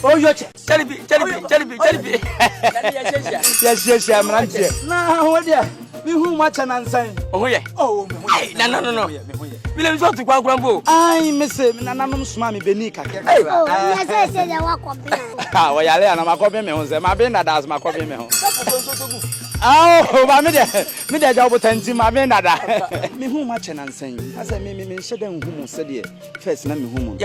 Oh, you're Jelly. Yes, I'm not here. Now, what dear? Me who much an answer. Oh, yeah. Oh, no. William to go grumble. I miss him, and I'm Smammy Benica. Oh, yes, I said I walk up. How are you? I'm a copy me on my bend that my copy me. Oh, me that job attends him, my bend that. Me who much an answer. As I mean, shouldn't whom said it. First, let me whom.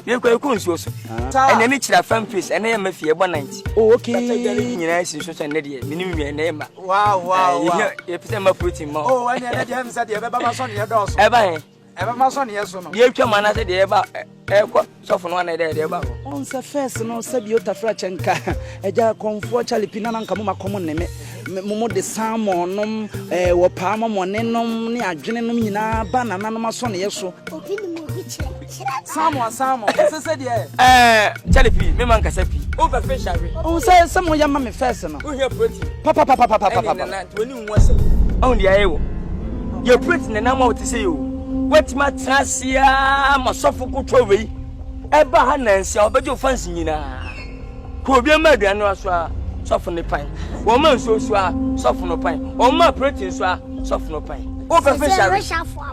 You're quite close. And then it's a fan face, and I am a fear 190. Oh, okay. Yes, you should an idiot. Minimum your name. Wow. If I'm putting more. Oh, and I haven't said you ever son your doors. Ever my son, yes, or no? You come on, I said, ever soften one idea about. On the first, no, said you to Frachenka, a jar comfort Charlie Pinan Kamuma common name. Momo de salmon, or palm on nenum, near Genina, banana, son, yes, so. Someone, said, yeah. Charlie P, Memang Casapi, over fish. Oh, say someone, young mammy first, no. Who here pretty? Papa, when you was only I will. You're pretty, and I'm out to see you. What my trasia, my suffocal trovey, Eber Nancy, I'll bet you fancy na. Could be a murder and was soften the pine. Woman so soften the pine. Oh, my pretty soften the pine. Over fish, I reshuffle.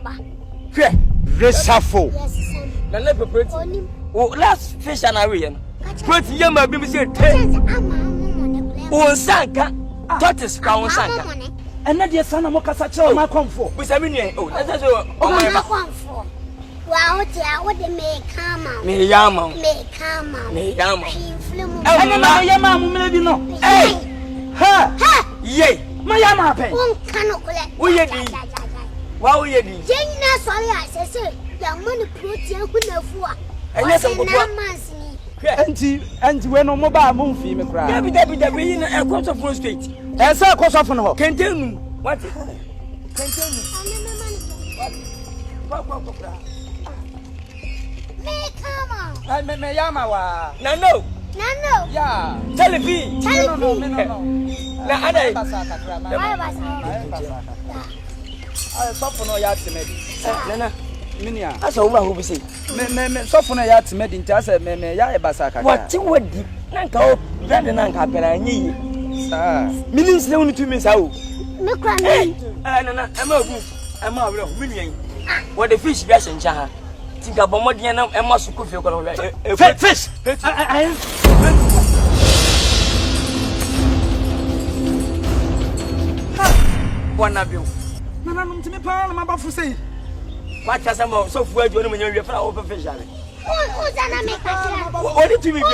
The leper pretty. Oh, last fish and Arian. Pretty young, my baby said, oh, Sanka, tortoise, cow, Sanka. And not your son of Mocasacho, my comfort. Which I mean, oh, that's all. Oh, my comfort. Well, what they may come out. May Yama, may come out. May Yama. I don't know, Yama, maybe no. Hey, ha, yea, my Yama, one cannot collect. We are the wow, we are the Jane, sorry, I said, young money, pretty, and who know for. And yes, and when on mobile movie, me cry. Debbie, in a course of full street. As a course of her. Continue. What? Continue. May come on. I may Yama. No. Yeah. Tell me. No. Now, I saw for no yard to me. Nana. Minia, that's all who say. Me soften a yacht made in Tassa, me Yabasaka. What you would do? Nanko, Brandon and Capella, ye. Millions only 2 minutes out. Look, I'm a million. What the fish gas and Chaha. Think about Modiana and must cook your fish. One of you. None to me, Palm about to say. What has a more so for you when you're official? What did you mean?